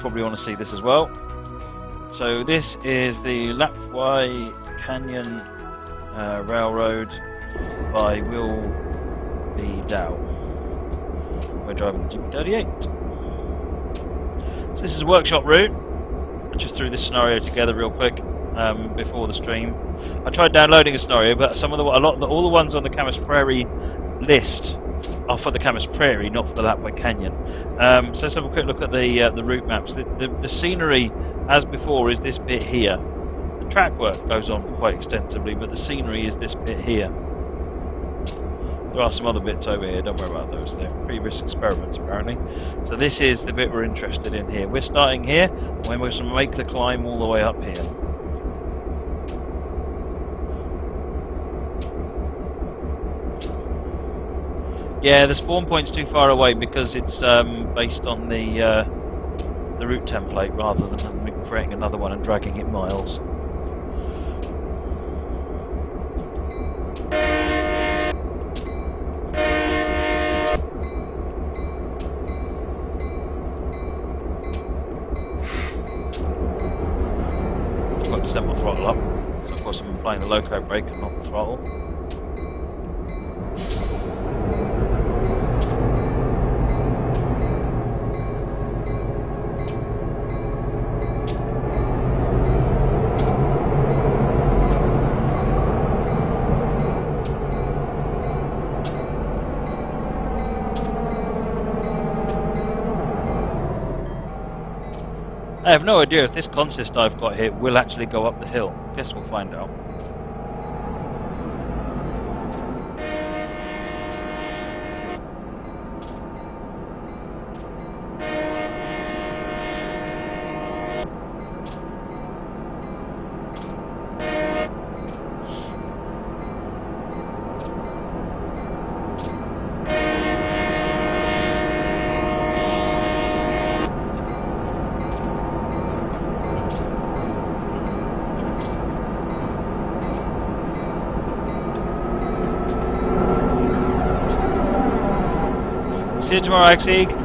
probably want to see this as well. So this is the Lapway Canyon Railroad by WillBDow. We're driving the GP38. So this is a workshop route. I just threw this scenario together real quick before the stream. I tried downloading a scenario, but all the ones on the Camas Prairie list are for the Camas Prairie, not for the Lapway Canyon. So let's have a quick look at the route maps. The scenery, as before, is this bit here. The track work goes on quite extensively, but the scenery is this bit here. There are some other bits over here, don't worry about those. They're previous experiments, apparently. So this is the bit we're interested in here. We're starting here, and we're going to make the climb all the way up here. Yeah, the spawn point's too far away because it's based on the route template rather than creating another one and dragging it miles. I've got to set my throttle up, so of course I'm applying the loco brake and not the throttle. I have no idea if this consist I've got here will actually go up the hill. Guess we'll find out. See you tomorrow, Exig.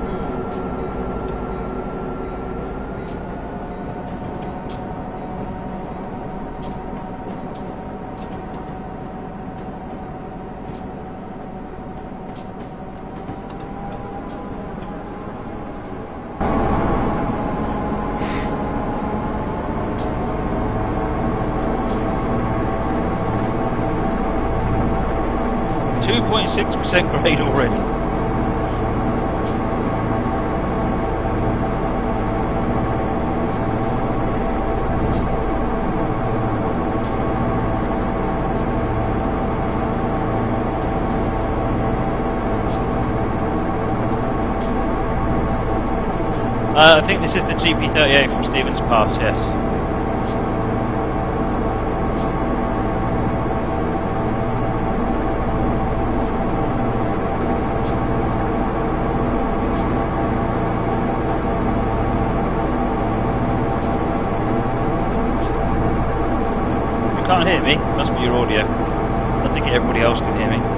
.6% grade already. I think this is the GP38 from Stevens Pass, yes. You can't hear me? Must be your audio. I think everybody else can hear me.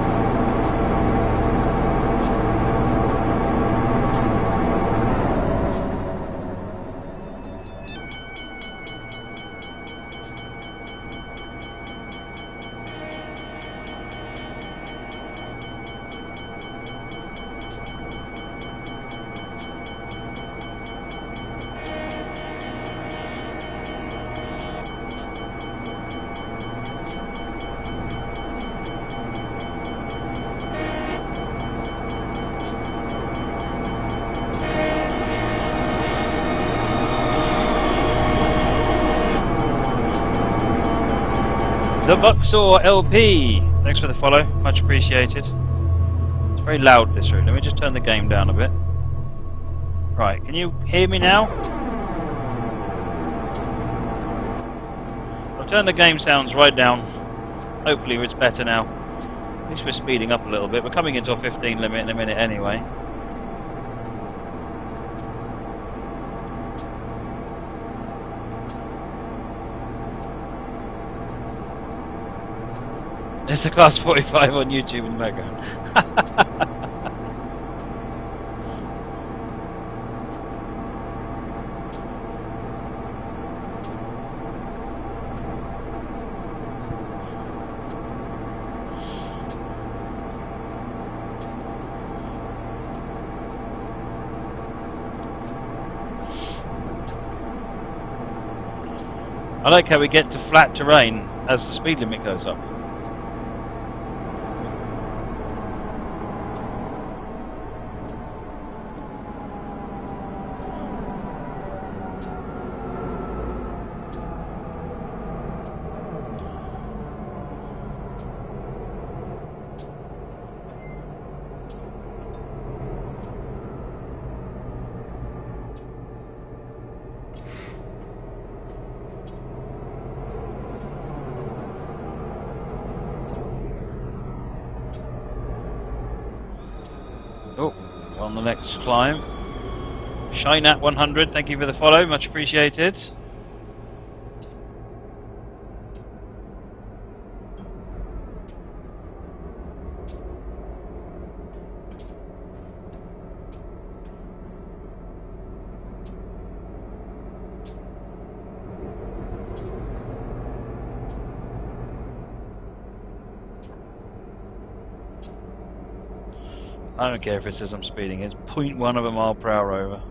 The Buxor LP, thanks for the follow, much appreciated. It's very loud this route. Let me just turn the game down a bit. Right, can you hear me now? I'll turn the game sounds right down. Hopefully it's better now. At least we're speeding up a little bit. We're coming into a 15 limit in a minute anyway. There's a class 45 on YouTube in the background. I like how we get to flat terrain as the speed limit goes up. Oh, on the next climb. Shine at 100, thank you for the follow, much appreciated. I don't care if it says I'm speeding, it's 0.1 of a mile per hour over.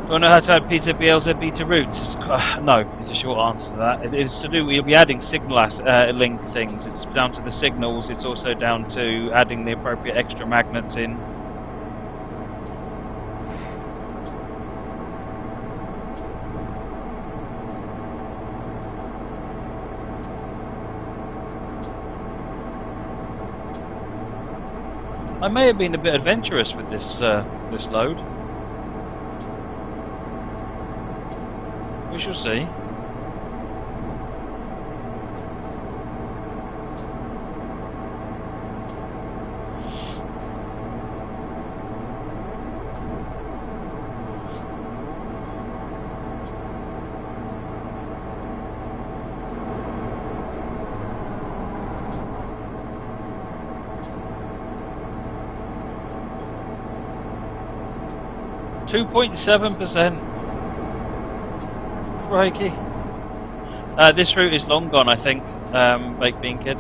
Do I know how to add Peter BLZ beta routes? No, is a short answer to that. It's to do, we'll be adding signal link things. It's down to the signals, it's also down to adding the appropriate extra magnets in. I may have been a bit adventurous with this this load. We shall see. .7%. Crikey. This route is long gone, I think, Baked Bean Kid.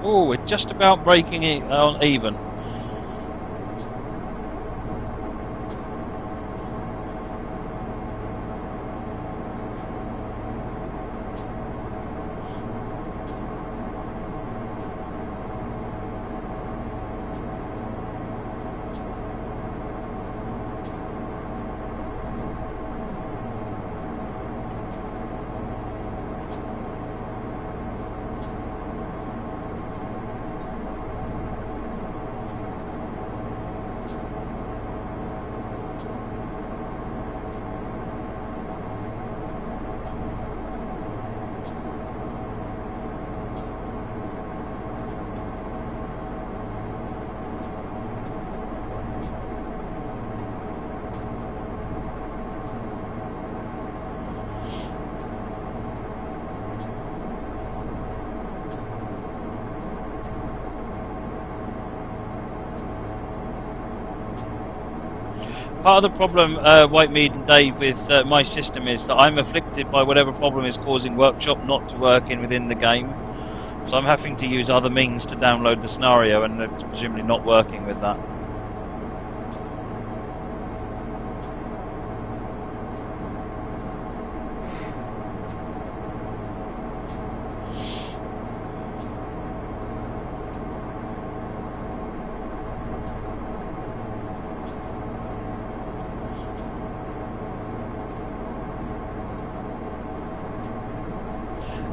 Oh, we're just about breaking it on even. Part of the problem, Whitemead and Dave, with my system is that I'm afflicted by whatever problem is causing Workshop not to work within the game. So I'm having to use other means to download the scenario, and it's presumably not working with that.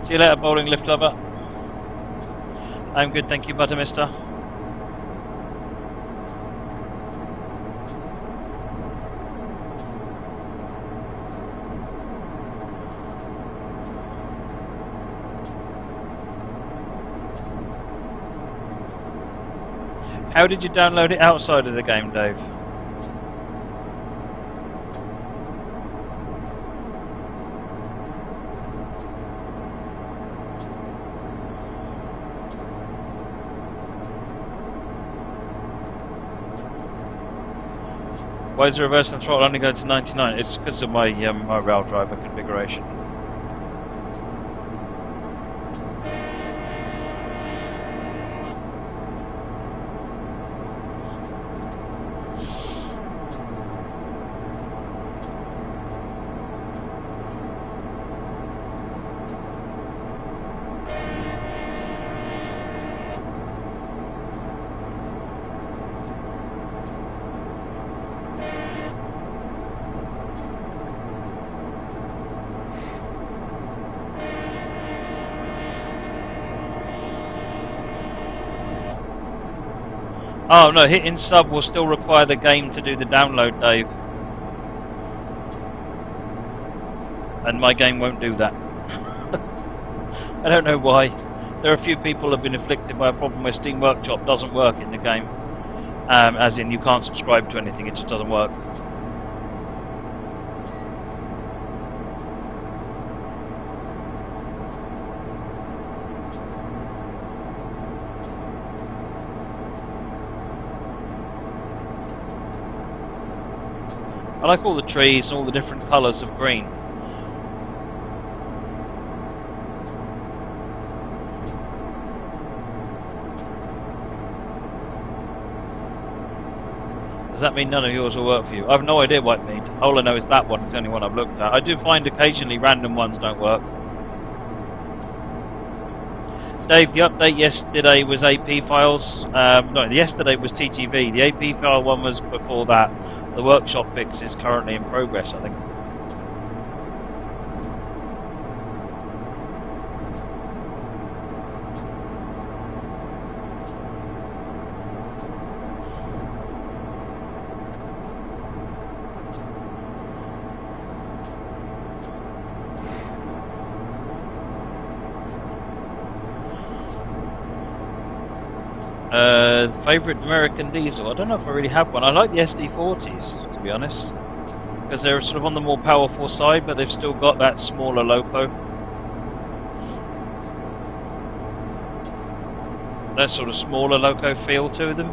See you later, bowling lift lover. I'm good, thank you, Buttermister. How did you download it outside of the game, Dave? Why is the reverse and throttle only going to 99? It's because of my my rail driver configuration. Oh no, hitting sub will still require the game to do the download, Dave. And my game won't do that. I don't know why. There are a few people who have been afflicted by a problem where Steam Workshop doesn't work in the game. As in, you can't subscribe to anything, it just doesn't work. I like all the trees and all the different colours of green. Does that mean none of yours will work for you? I have no idea what it means. All I know is that one is the only one I've looked at. I do find occasionally random ones don't work. Dave, the update yesterday was AP files. No, yesterday was TGV. The AP file one was before that. The workshop fix is currently in progress, I think. Favourite American diesel? I don't know if I really have one. I like the SD40s, to be honest, because they're sort of on the more powerful side, but they've still got that smaller loco. That sort of smaller loco feel to them.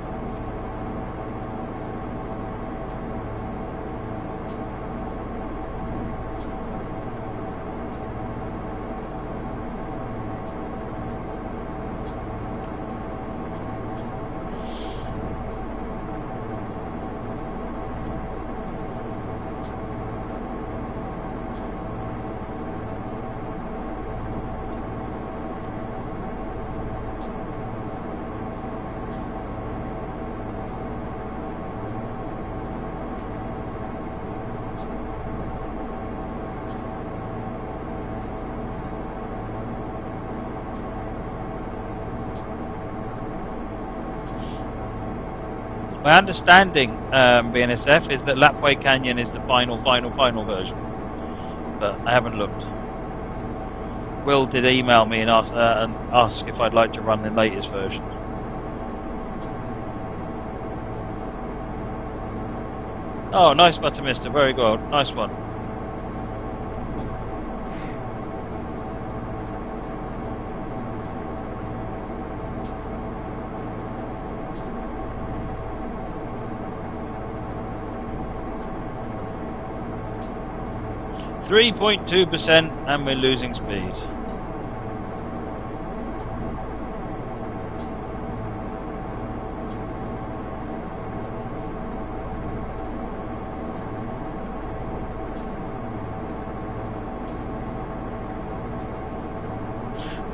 My understanding, BNSF, is that Lapway Canyon is the final version, but I haven't looked. Will did email me and ask if I'd like to run the latest version. Oh, nice, Buttermister, very good, nice one. .2%, and we're losing speed.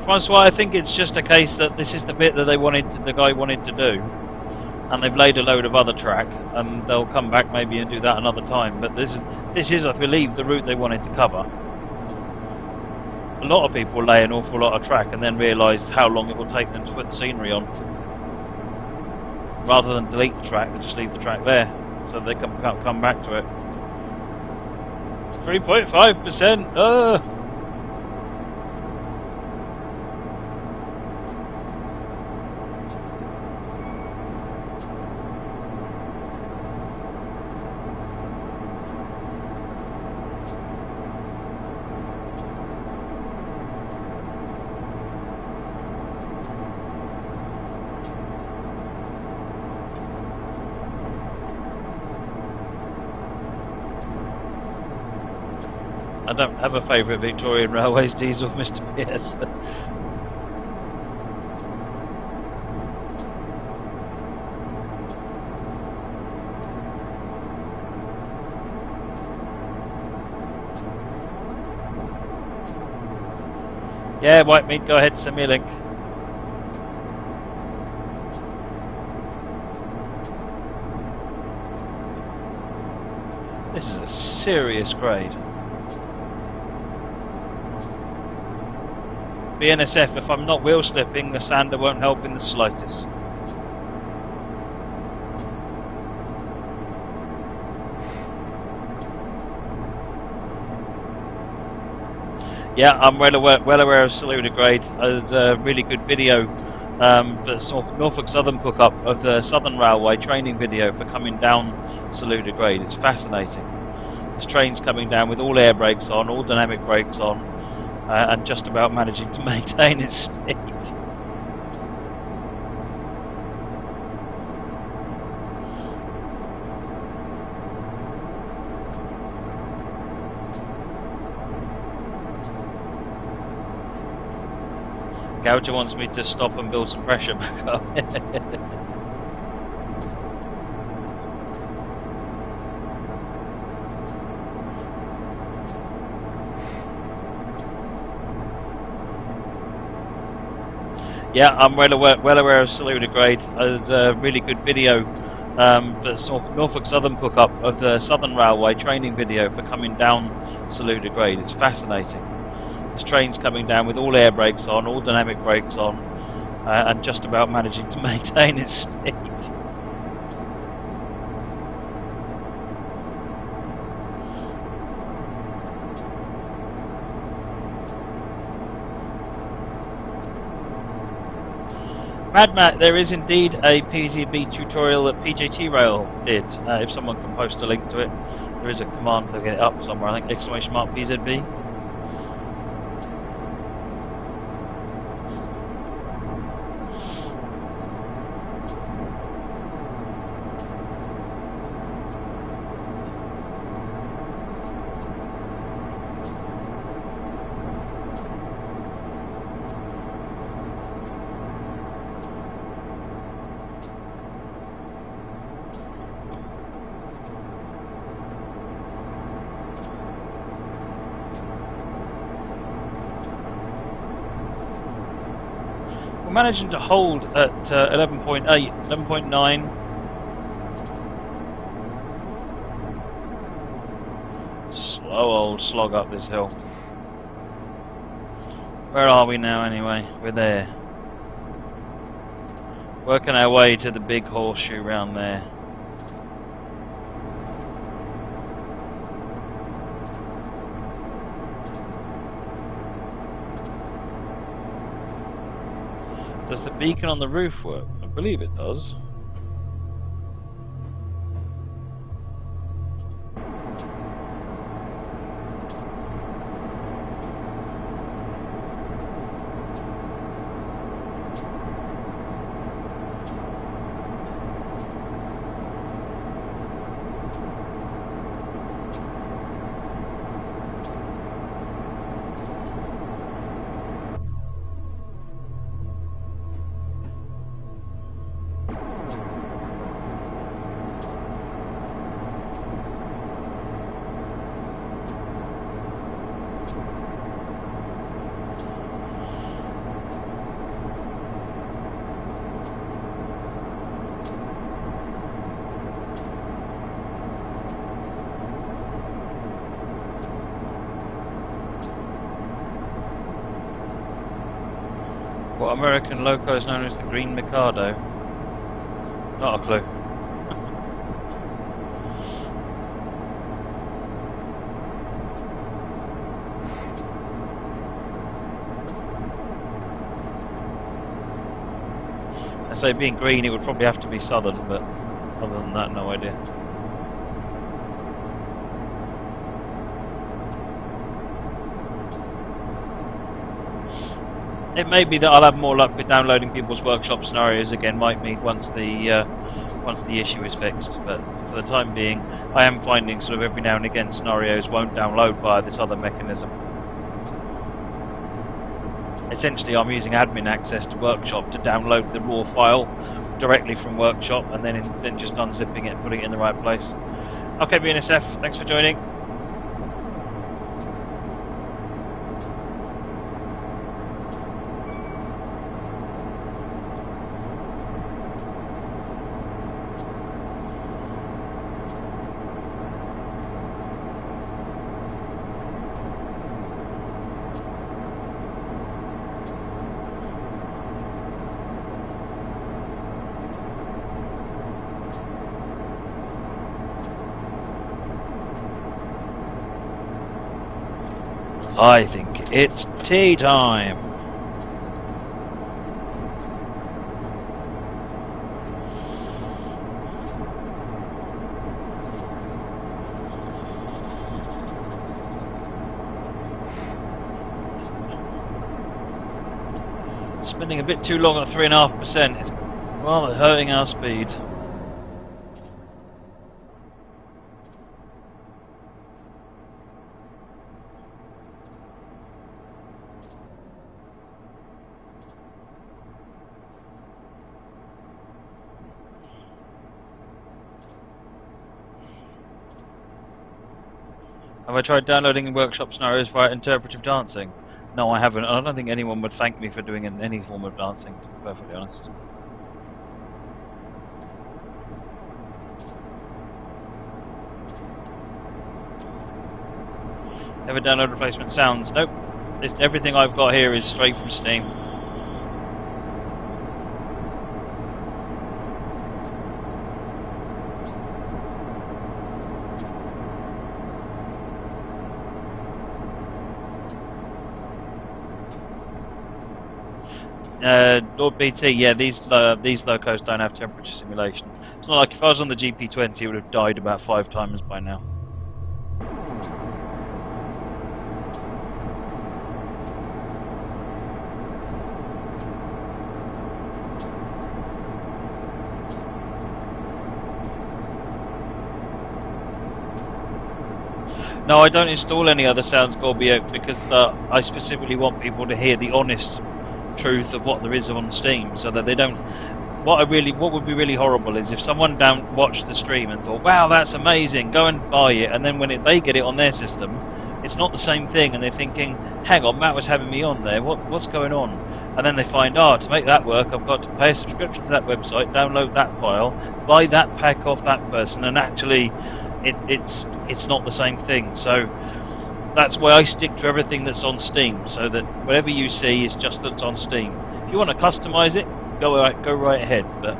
Francois, I think it's just a case that this is the bit that the guy wanted to do, and they've laid a load of other track, and they'll come back maybe and do that another time. But this is, I believe, the route they wanted to cover. a lot of people lay an awful lot of track and then realise how long it will take them to put the scenery on. Rather than delete the track, they just leave the track there, so they can come back to it. 3.5%. I don't have a favourite Victorian Railways diesel, Mr. Pierce. Yeah, White Meat, go ahead, send me a link. This is a serious grade. BNSF, if I'm not wheel slipping, the sander won't help in the slightest. Yeah, I'm well aware of Saluda grade. There's a really good video that Norfolk Southern put up of the Southern Railway training video for coming down Saluda grade. It's fascinating. This train's coming down with all air brakes on, all dynamic brakes on, and just about managing to maintain its speed. Gouger wants me to stop and build some pressure back up. Yeah, I'm well aware of Saluda grade. There's a really good video that Norfolk Southern put up of the Southern Railway training video for coming down Saluda grade. It's fascinating. This train's coming down with all air brakes on, all dynamic brakes on, and just about managing to maintain its speed. Mad Matt, there is indeed a PZB tutorial that PJT Rail did. If someone can post a link to it, there is a command to get it up somewhere. I think !PZB. Managing to hold at 11.8, 11.9. Slow old slog up this hill. Where are we now anyway? We're there. Working our way to the big horseshoe round there. Does the beacon on the roof work? I believe it does. What American loco is known as the Green Mikado? Not a clue. I say being green, it would probably have to be southern, but other than that, no idea. It may be that I'll have more luck with downloading people's workshop scenarios again, might be once the issue is fixed. But for the time being, I am finding sort of every now and again scenarios won't download via this other mechanism. Essentially, I'm using admin access to Workshop to download the raw file directly from Workshop, and then just unzipping it and putting it in the right place. Okay, BNSF, thanks for joining. I think it's tea time. Spending a bit too long at 3.5%. It's rather hurting our speed. Have I tried downloading workshop scenarios via interpretive dancing? No, I haven't. I don't think anyone would thank me for doing any form of dancing, to be perfectly honest. Ever download replacement sounds? Nope. Everything I've got here is straight from Steam. Lord BT, yeah, these locos don't have temperature simulation. It's not like if I was on the GP20, it would have died about 5 times by now. No, I don't install any other sounds, Gorbio, because I specifically want people to hear the honest truth of what there is on Steam, so that they don't. What would be really horrible is if someone watched the stream and thought, "Wow, that's amazing, go and buy it," and then when they get it on their system, it's not the same thing, and they're thinking, "Hang on, Matt was having me on there. What's going on?" And then they find, to make that work, I've got to pay a subscription to that website, download that file, buy that pack off that person, and actually, it's not the same thing. So that's why I stick to everything that's on Steam, so that whatever you see is just that's on Steam. If you want to customize it, go right ahead. But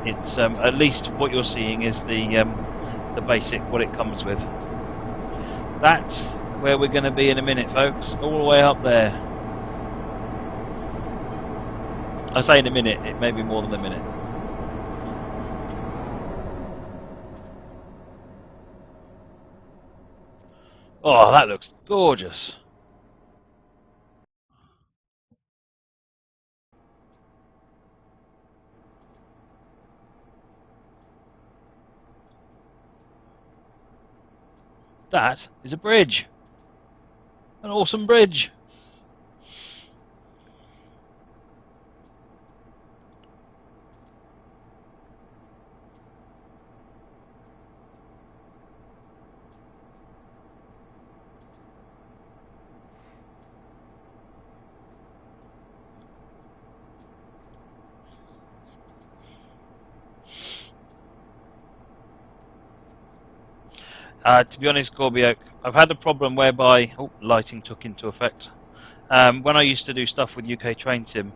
it's at least what you're seeing is the basic, what it comes with. That's where we're going to be in a minute, folks. All the way up there. I say in a minute. It may be more than a minute. Oh, that looks gorgeous. That is a bridge. An awesome bridge. To be honest, Gorbio, I've had a problem whereby lighting took into effect. When I used to do stuff with UK Train Sim,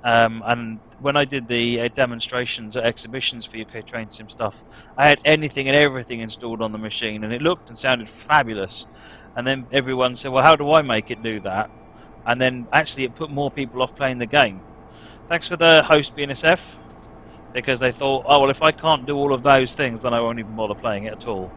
And when I did the demonstrations at exhibitions for UK Train Sim stuff, I had anything and everything installed on the machine, and it looked and sounded fabulous. And then everyone said, well, how do I make it do that? And then actually it put more people off playing the game. Thanks for the host, BNSF, because they thought, oh, well, if I can't do all of those things, then I won't even bother playing it at all.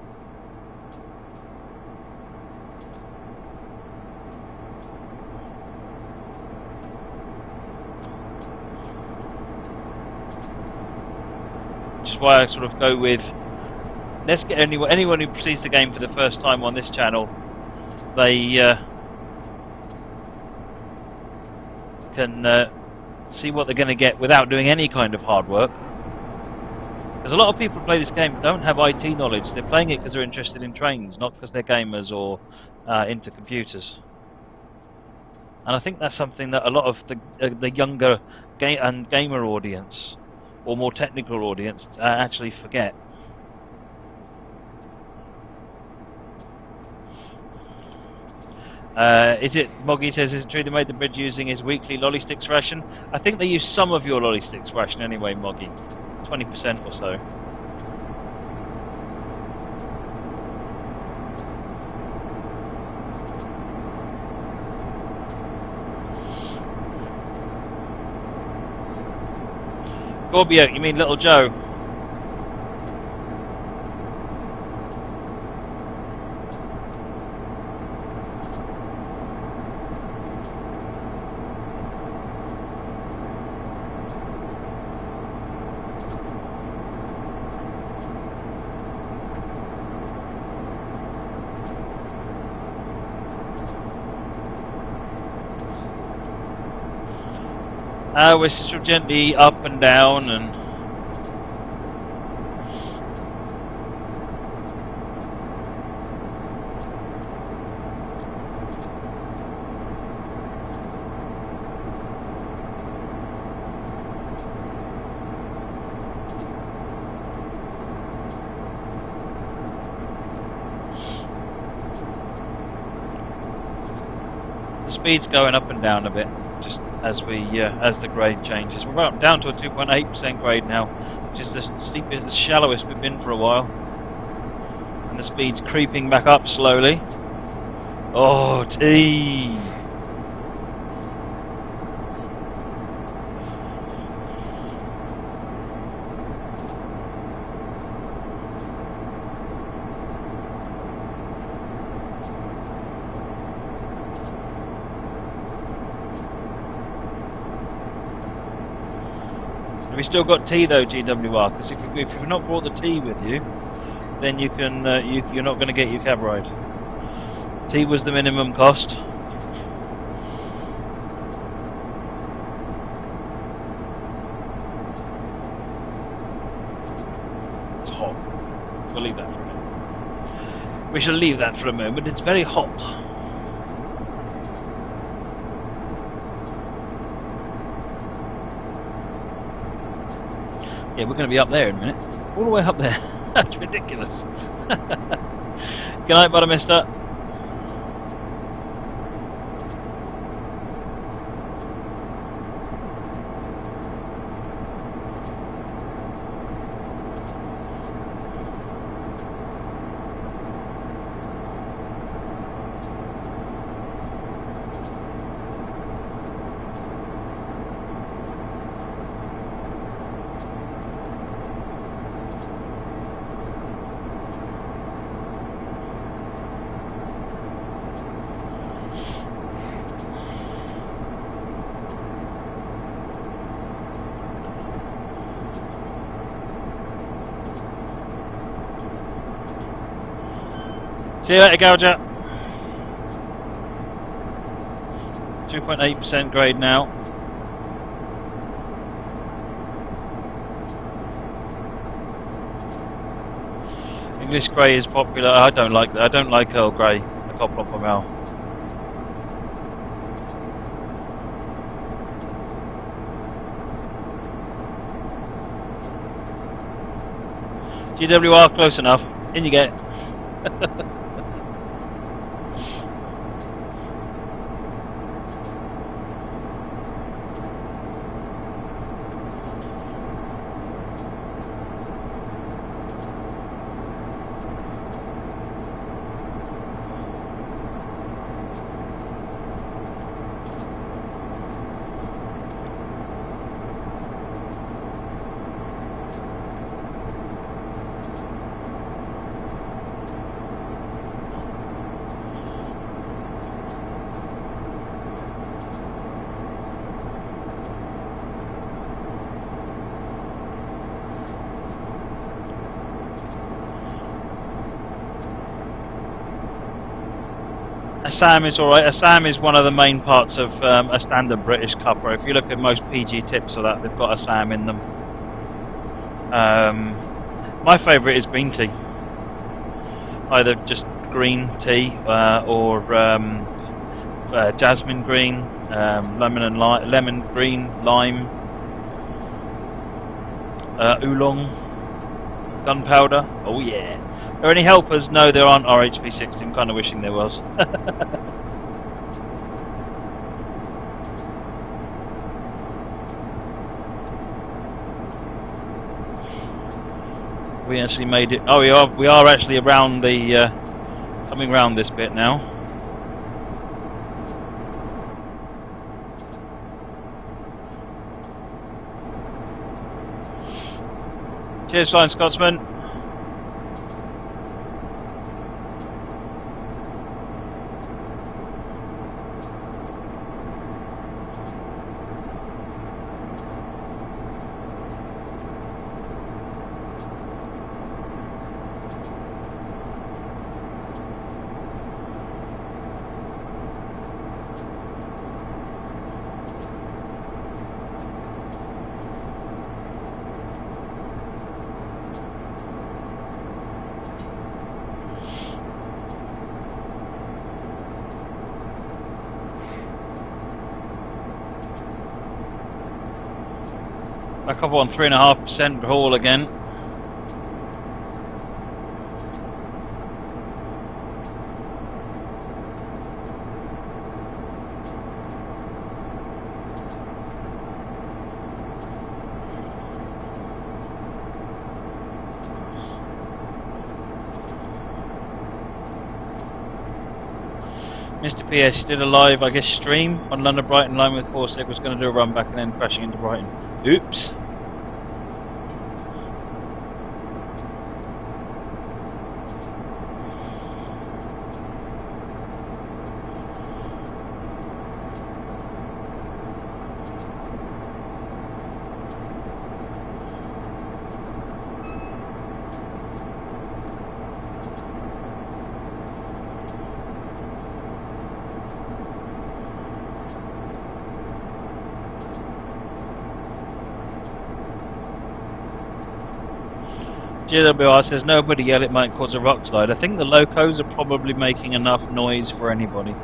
Which is why I sort of go with, let's get anyone who sees the game for the first time on this channel, they can see what they're going to get without doing any kind of hard work. Because a lot of people who play this game but don't have IT knowledge. They're playing it because they're interested in trains, not because they're gamers or into computers. And I think that's something that a lot of the younger gamer audience, or more technical audience, actually forget. Is it, Moggy says, is it true they made the bridge using his weekly lolly sticks ration? I think they use some of your lolly sticks ration anyway, Moggy. 20% or so. Gorbio, you mean Little Joe? We're sort of gently up and down, and the speed's going up and down a bit. Just as as the grade changes, we're down to a 2.8% grade now, which is the steepest, the shallowest we've been for a while, and the speed's creeping back up slowly. Oh, T! We still got tea though, GWR, because if you've not brought the tea with you, then you can you're not going to get your cab ride. Tea was the minimum cost. It's hot. We'll leave that for a minute. We shall leave that for a moment. It's very hot. Yeah, we're going to be up there in a minute. All the way up there. That's ridiculous. Good night, butter mister. See you later, Gouger. 2.8% grade now. English grey is popular. I don't like that. I don't like Earl Grey. I can't plop them out. GWR close enough. In you get. Assam is alright. Assam is one of the main parts of a standard British cuppa. If you look at most PG tips of that, they've got Assam in them. My favourite is green tea. Either just green tea or jasmine green, lemon green, lime, oolong, gunpowder. Oh yeah. Are there any helpers? No, there aren't RHP60. I'm kind of wishing there was. We actually made it. Oh, we are actually around the coming round this bit now. Cheers, Flying Scotsman. Back up on 3.5% haul again. Mr. PS did a live, I guess, stream on London Brighton line with 4-6. Was going to do a run back and then crashing into Brighton. Oops. GWR says nobody yell, it might cause a rock slide. I think the locos are probably making enough noise for anybody.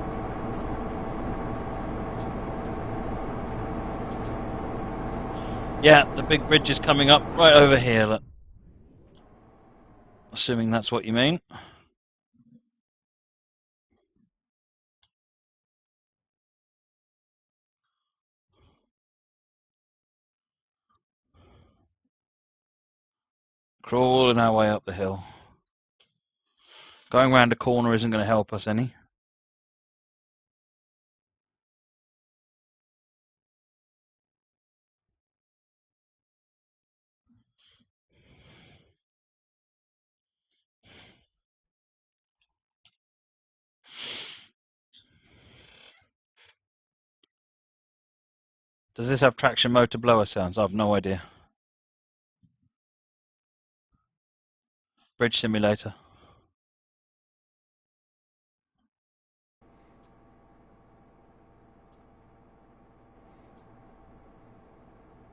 Yeah, the big bridge is coming up right over here. Look. Assuming that's what you mean. Crawling our way up the hill. Going round a corner isn't going to help us any. Does this have traction motor blower sounds? I have no idea. Bridge simulator.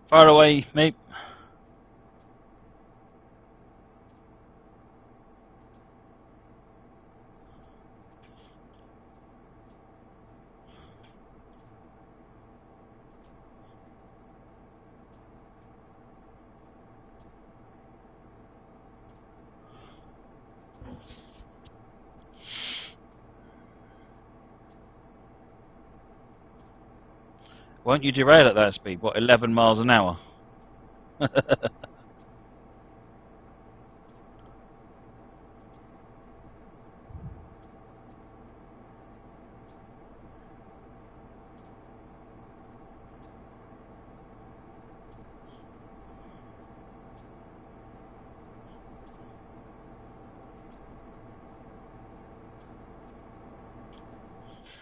Far away, mate. Won't you derail at that speed? What, 11 miles an hour?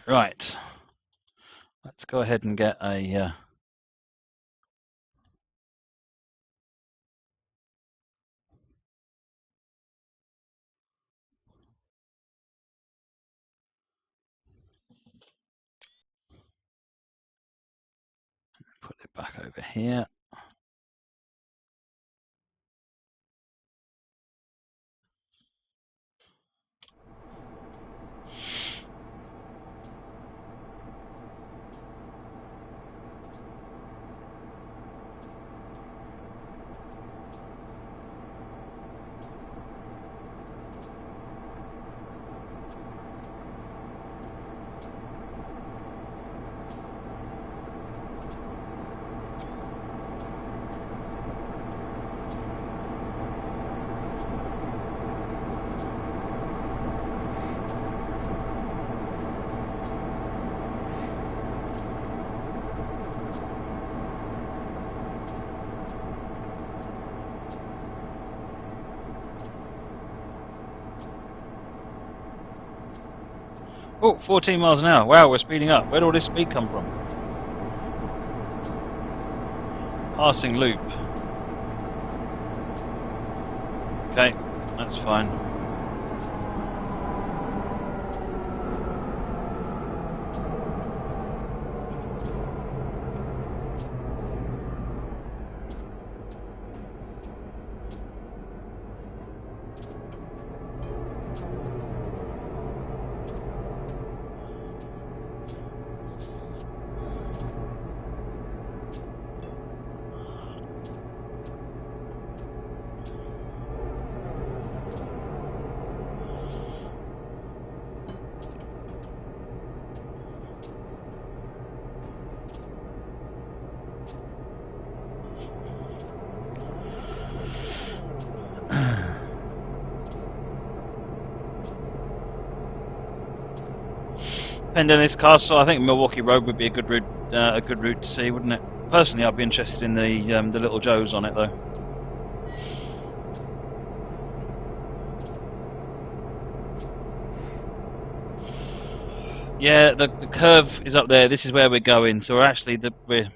Right. Let's go ahead and get a... back over here. Oh, 14 miles an hour. Wow, we're speeding up. Where did all this speed come from? Passing loop. Okay, that's fine. Pendennis Castle. I think Milwaukee Road would be a good route to see, wouldn't it? Personally, I'd be interested in the Little Joes on it, though. Yeah, the curve is up there. This is where we're going. So we're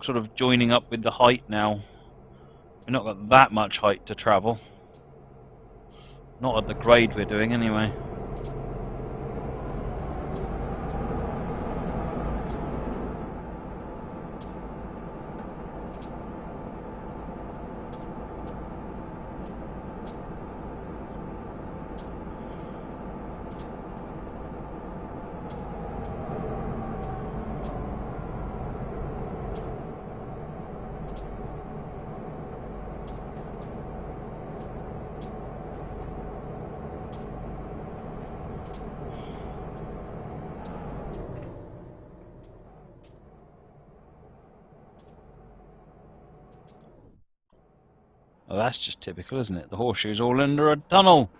sort of joining up with the height now. We've not got that much height to travel. Not at the grade we're doing, anyway. Oh, that's just typical, isn't it? The horseshoe's all under a tunnel.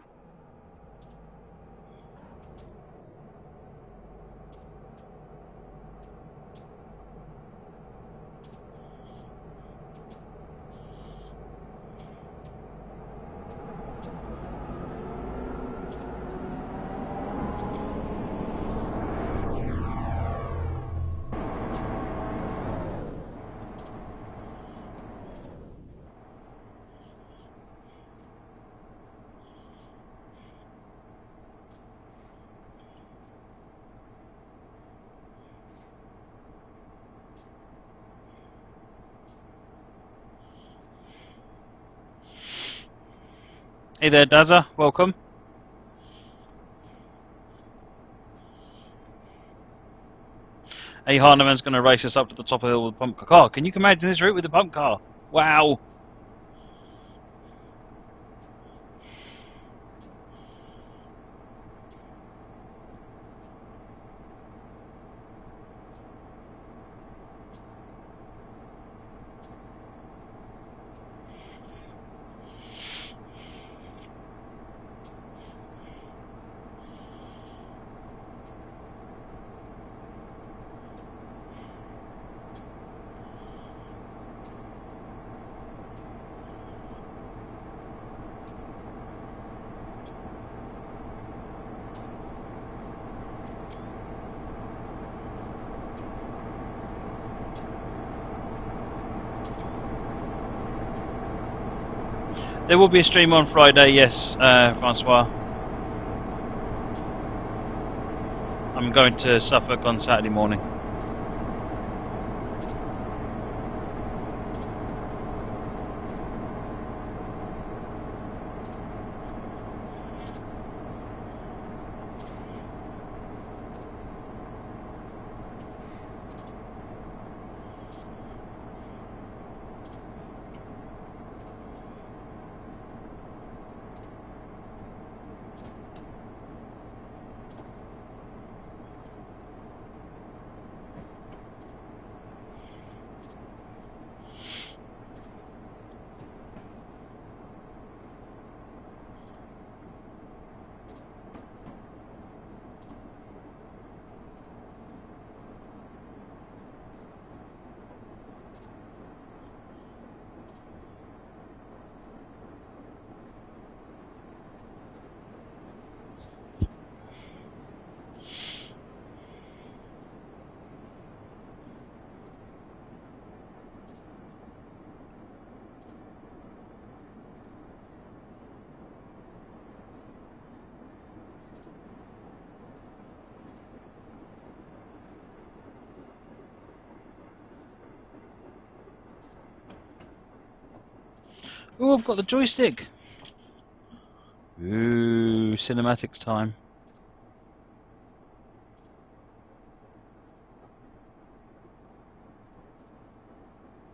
Hey there, Dazza. Welcome. Hey, Harneman's going to race us up to the top of the hill with a pump car. Can you imagine this route with a pump car? Wow. There will be a stream on Friday, yes, Francois. I'm going to Suffolk on Saturday morning. Oh, I've got the joystick. Ooh, cinematics time.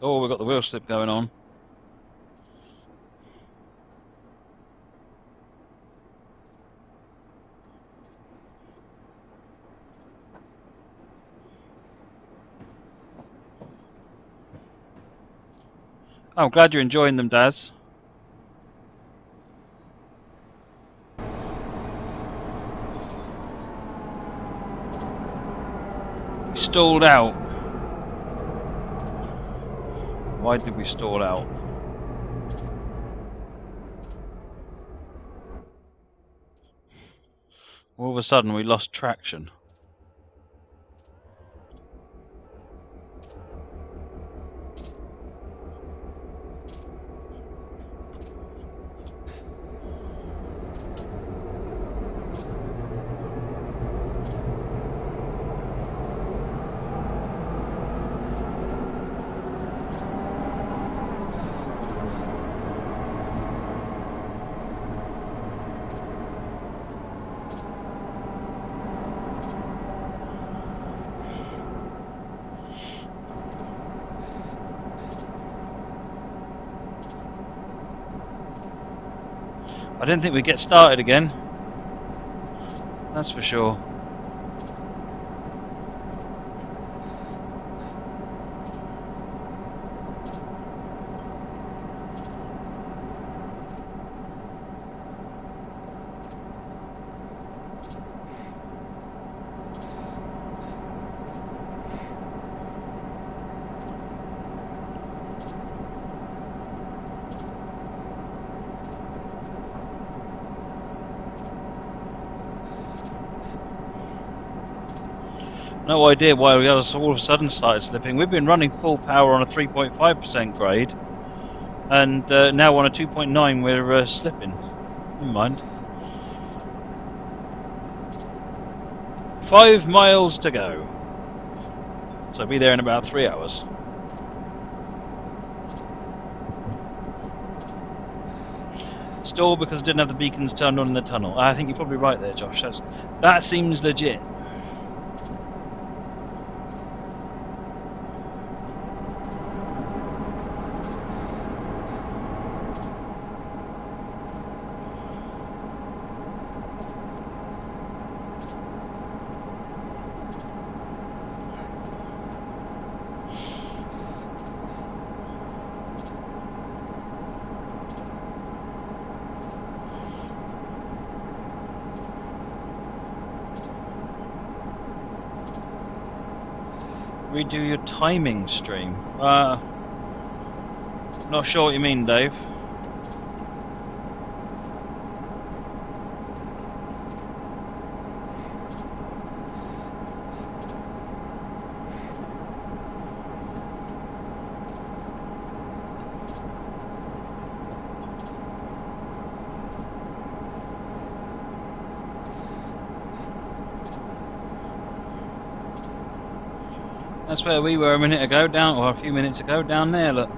Oh, we've got the wheel slip going on. Oh, I'm glad you're enjoying them, Daz. We stalled out. Why did we stall out? All of a sudden we lost traction. I didn't think we'd get started again. That's for sure. No idea why we all of a sudden started slipping. We've been running full power on a 3.5% grade, and now on a 2.9 we're slipping. Never mind. 5 miles to go. So I'll be there in about 3 hours. Stall because I didn't have the beacons turned on in the tunnel. I think you're probably right there, Josh. That seems legit. Redo your timing stream. Not sure what you mean, Dave. That's where we were a minute ago, or a few minutes ago, down there, look.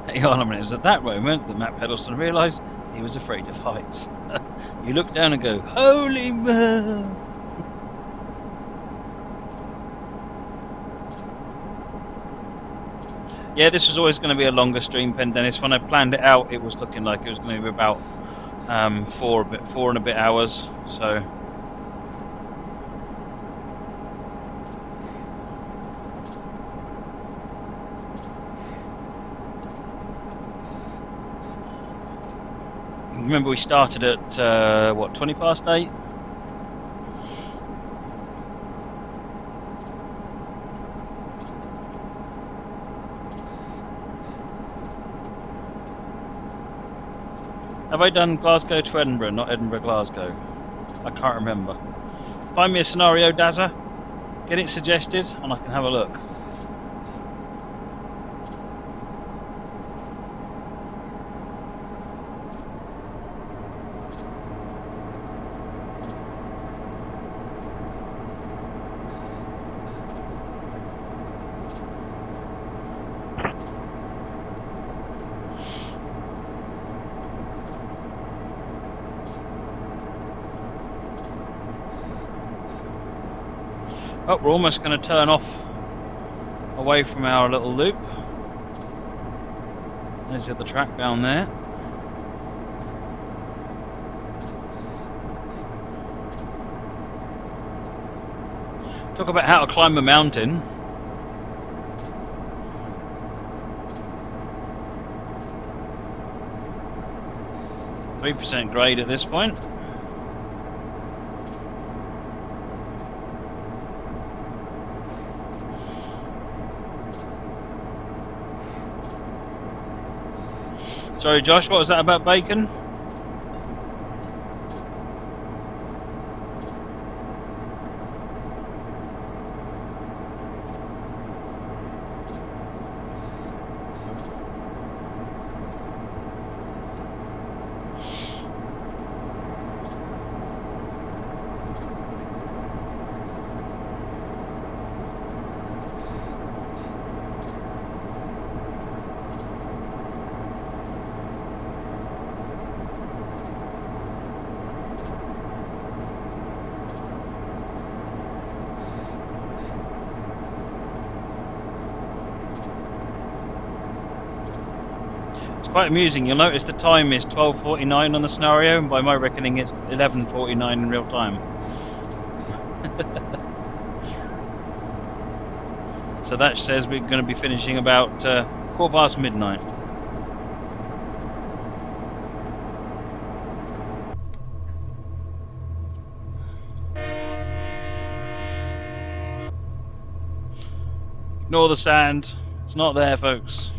Hang on a minute, it was at that moment that Matt Pedalson realised he was afraid of heights. You look down and go, holy man! Yeah, this was always going to be a longer stream, Pen Dennis. When I planned it out, it was looking like it was going to be about 4 and a bit hours, so... Remember, we started at what, 20 past 8? Have I done Glasgow to Edinburgh, not Edinburgh Glasgow? I can't remember. Find me a scenario, Dazza. Get it suggested, and I can have a look. Oh, we're almost going to turn off away from our little loop. There's the other track down there. Talk about how to climb a mountain. %3 grade at this point. Sorry, Josh, what was that about bacon? Quite amusing. You'll notice the time is 12:49 on the scenario, and by my reckoning it's 11:49 in real time. So that says we're going to be finishing about 4:15 midnight. Ignore the sand. It's not there, folks.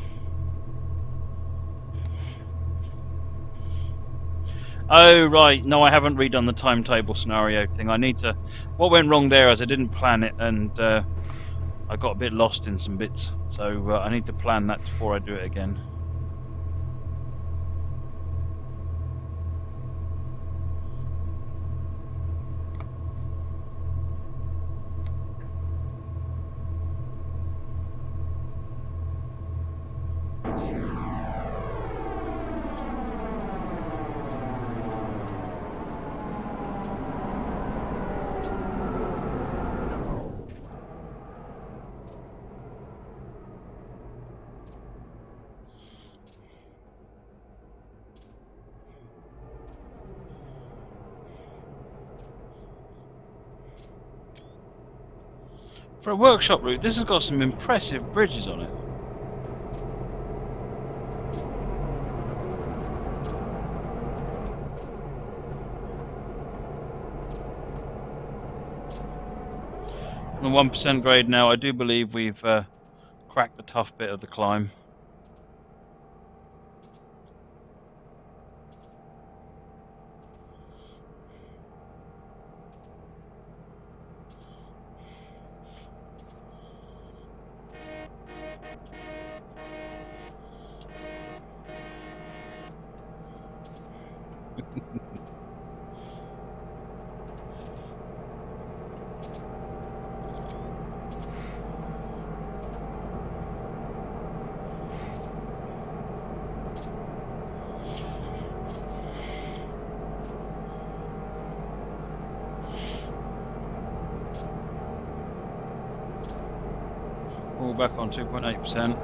Oh, right. No, I haven't redone the timetable scenario thing. I need to... What went wrong there is I didn't plan it, and I got a bit lost in some bits. So I need to plan that before I do it again. For a workshop route, this has got some impressive bridges on it. On the 1% grade now, I do believe we've cracked the tough bit of the climb. All back on 2.8%.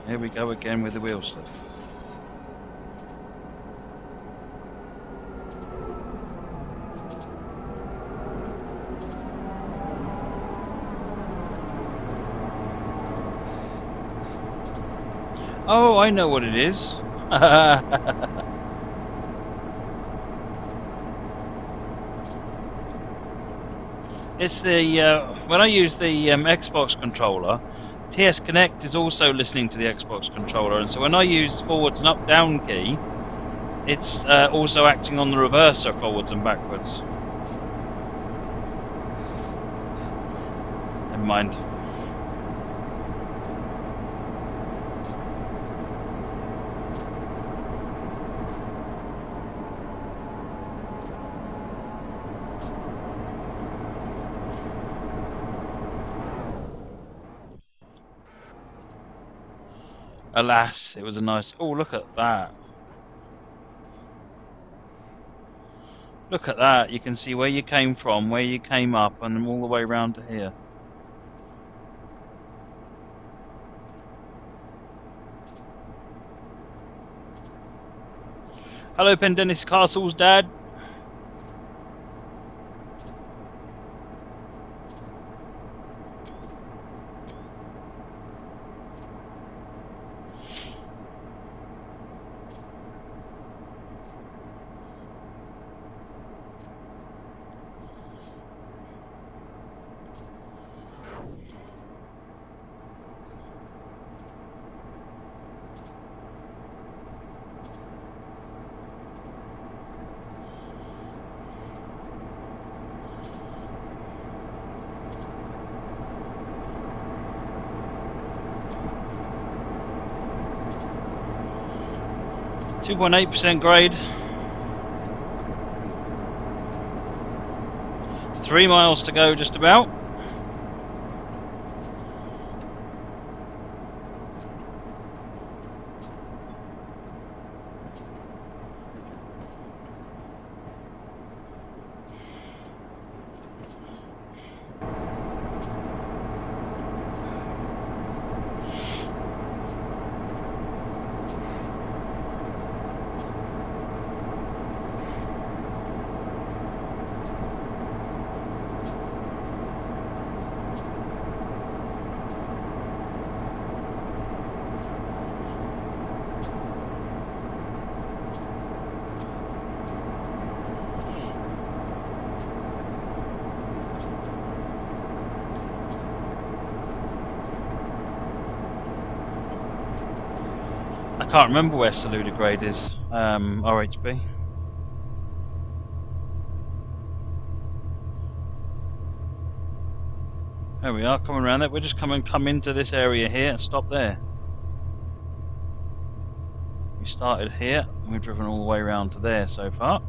Here we go again with the wheel slip. Oh, I know what it is. It's the when I use the Xbox controller, TS Connect is also listening to the Xbox controller, and so when I use forwards and up down key, it's also acting on the reverser forwards and backwards. Never mind. Alas, it was a nice... Oh, look at that. Look at that. You can see where you came from, where you came up, and all the way around to here. Hello, Pendennis Castle's dad. .8% grade. 3 miles to go, just about. I can't remember where Saluda grade is, RHB. There we are, coming around there. We're just come into this area here and stop there. We started here and we've driven all the way around to there so far.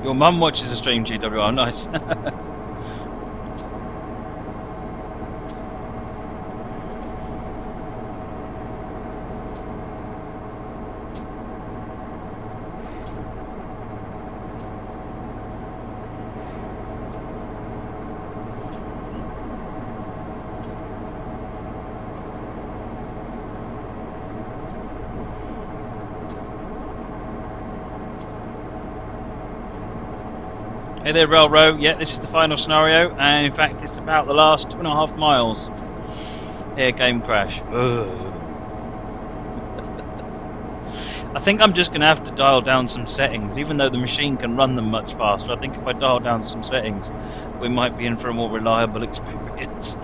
Your mum watches the stream, GWR, nice. Hey there, Railroad. Yeah, this is the final scenario, and in fact, it's about the last 2.5 miles. Here, game crash. I think I'm just going to have to dial down some settings, even though the machine can run them much faster. I think if I dial down some settings, we might be in for a more reliable experience.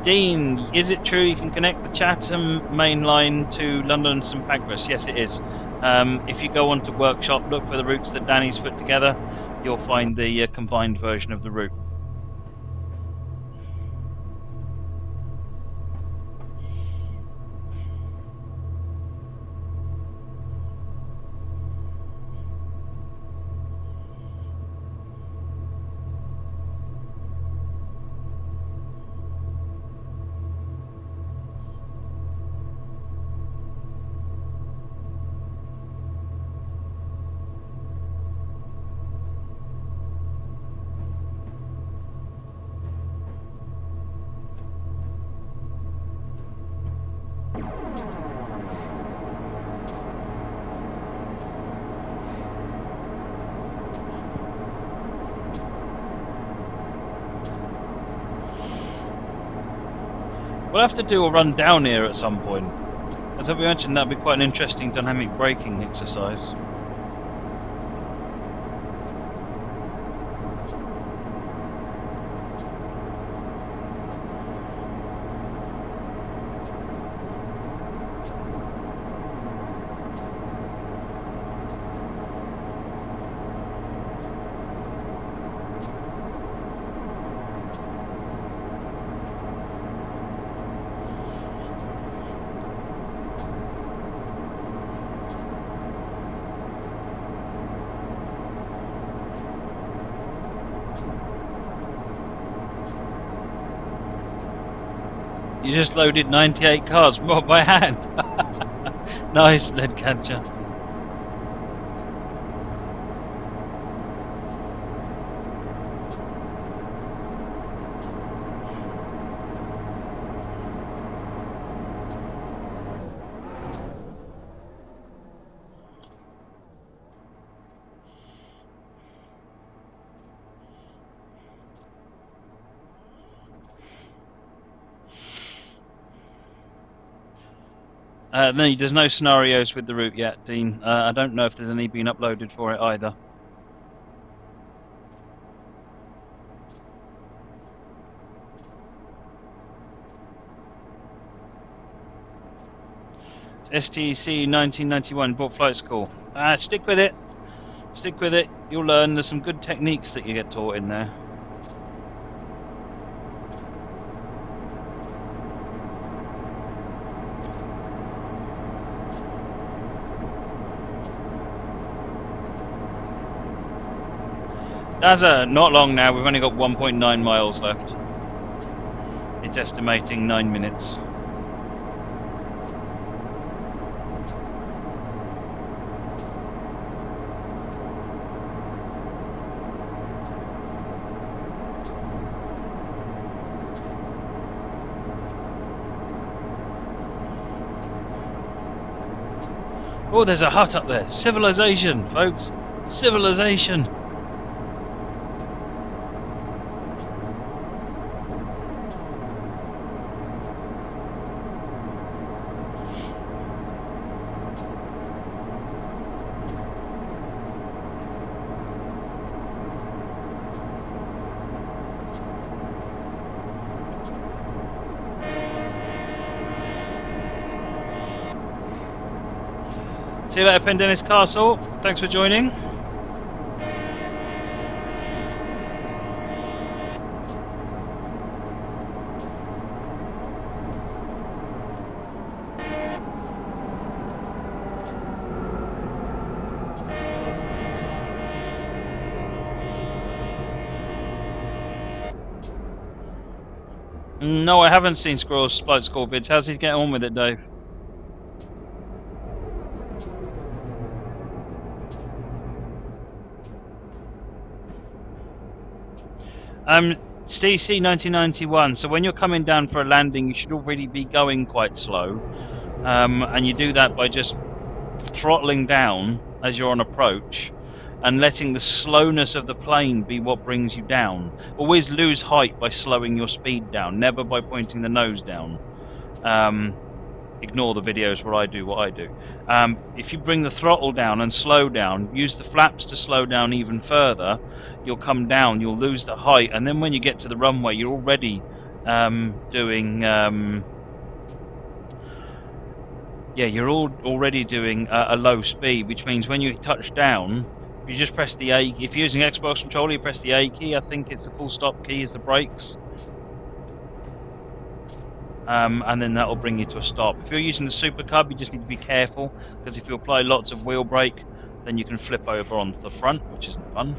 Dean, is it true you can connect the Chatham main line to London and St Pancras? Yes, it is. If you go onto Workshop, look for the routes that Danny's put together, you'll find the combined version of the route. We'll have to do a run down here at some point. As I mentioned, that'd be quite an interesting dynamic braking exercise. You just loaded 98 cars by hand. Nice, lead catcher. No, there's no scenarios with the route yet, Dean. I don't know if there's any been uploaded for it either. STC 1991 bought flight school. Stick with it. Stick with it. You'll learn. There's some good techniques that you get taught in there. Dazza, not long now. We've only got 1.9 miles left. It's estimating 9 minutes. Oh, there's a hut up there. Civilization, folks. Civilization. See you later, Pendennis Castle. Thanks for joining. No, I haven't seen Squirrel's flight school vids. How's he getting on with it, Dave? STC 1991. So when you're coming down for a landing, you should already be going quite slow, and you do that by just throttling down as you're on approach, and letting the slowness of the plane be what brings you down. Always lose height by slowing your speed down, never by pointing the nose down. Ignore the videos where I do what I do. If you bring the throttle down and slow down, use the flaps to slow down even further, you'll come down, you'll lose the height, and then when you get to the runway, you're already doing already doing a low speed, which means when you touch down, you just press the A. If you're using Xbox controller, you press the A key. I think it's the full stop key is the brakes. And then that will bring you to a stop. If you're using the Super Cub, you just need to be careful, because if you apply lots of wheel brake, then you can flip over on the front, which isn't fun.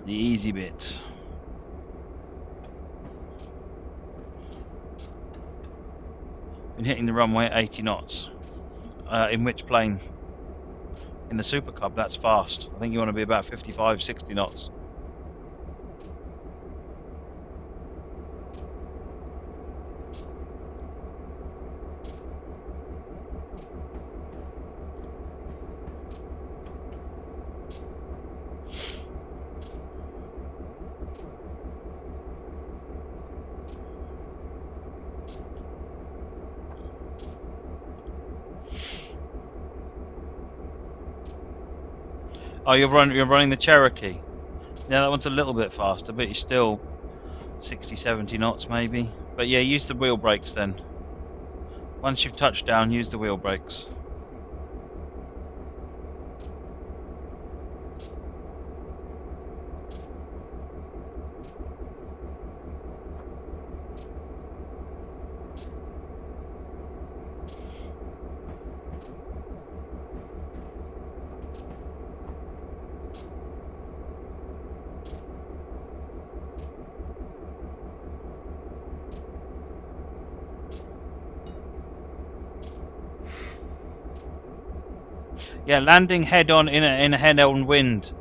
The easy bit. Been hitting the runway at 80 knots. In which plane? In the Super Cub, that's fast. I think you want to be about 55, 60 knots. Oh, you're running the Cherokee. Yeah, that one's a little bit faster, but you're still 60, 70 knots maybe. But yeah, use the wheel brakes then. Once you've touched down, use the wheel brakes. Yeah, landing head-on in a head-on wind,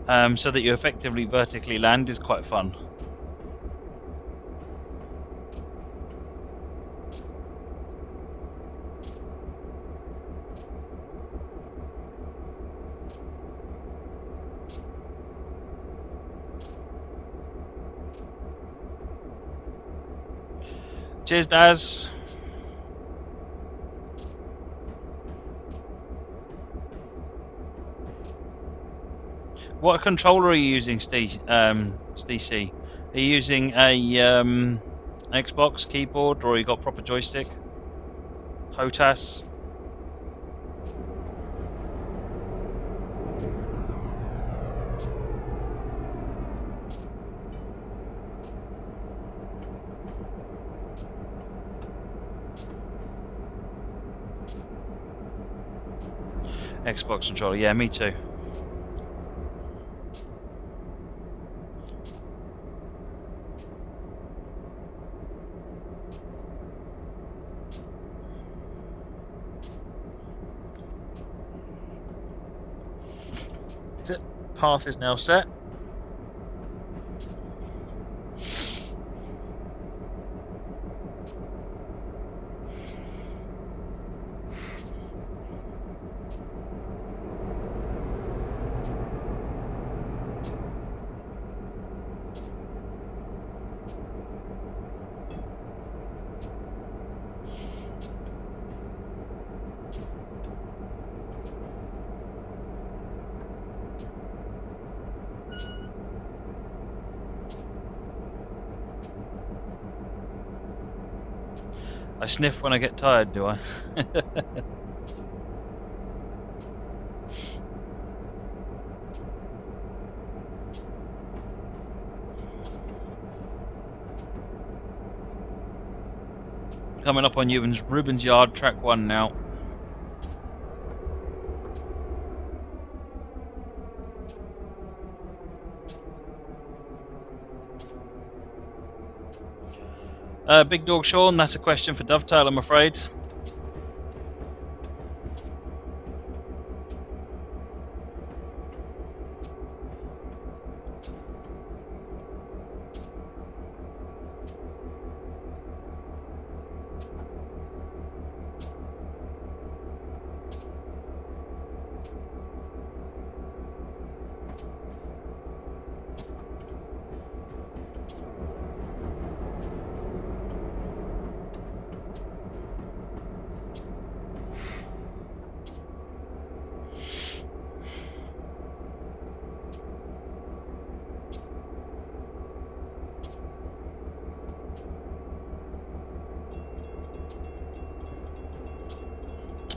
so that you effectively vertically land is quite fun. Cheers, Daz. What controller are you using, Stacey? Are you using a Xbox keyboard, or you got proper joystick? HOTAS? Xbox controller, yeah, me too. That's it. Path is now set. I sniff when I get tired, do I? Coming up on Rubens Yard, track 1 now. Big Dog Sean, that's a question for Dovetail, I'm afraid.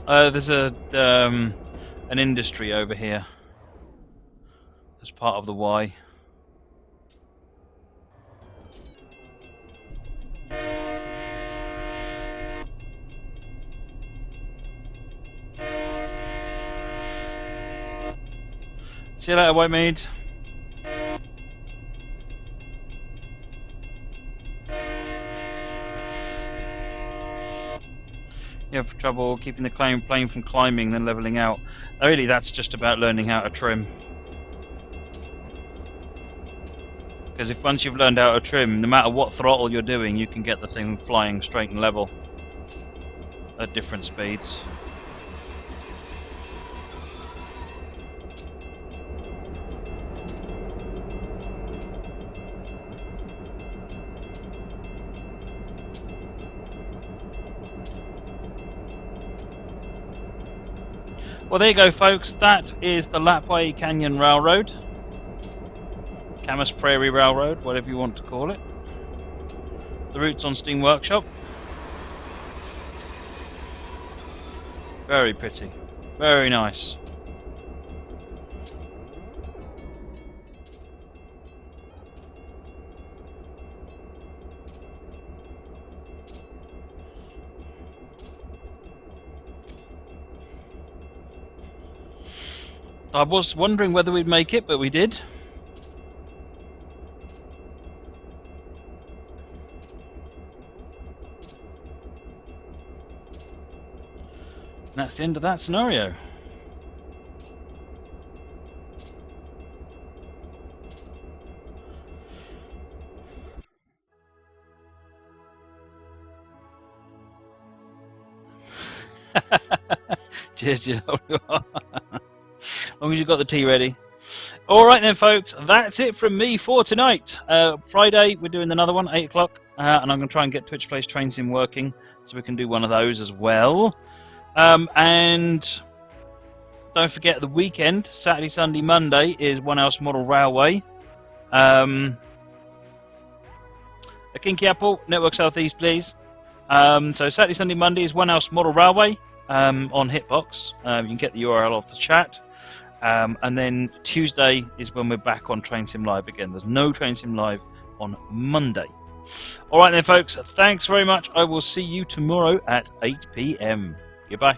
There's an industry over here as part of the Y. See you later, White Maid. You have trouble keeping the plane from climbing, then leveling out. Really, that's just about learning how to trim. Because if once you've learned how to trim, no matter what throttle you're doing, you can get the thing flying straight and level at different speeds. Well, there you go, folks. That is the Lapway Canyon Railroad. Camas Prairie Railroad, whatever you want to call it. The route's on Steam Workshop. Very pretty. Very nice. I was wondering whether we'd make it, but we did. That's the end of that scenario. Cheers, you know. As long as you've got the tea ready. Alright then, folks, that's it from me for tonight. Friday, we're doing another one, 8 o'clock, and I'm going to try and get Twitch Plays Train Sim working, so we can do one of those as well. And don't forget, the weekend, Saturday, Sunday, Monday, is One House Model Railway. A Kinky Apple, Network Southeast, please. So Saturday, Sunday, Monday is One House Model Railway on Hitbox. You can get the URL off the chat. And then Tuesday is when we're back on Train Sim Live again. There's no Train Sim Live on Monday. Alright then, folks, thanks very much. I will see you tomorrow at 8 PM. Goodbye.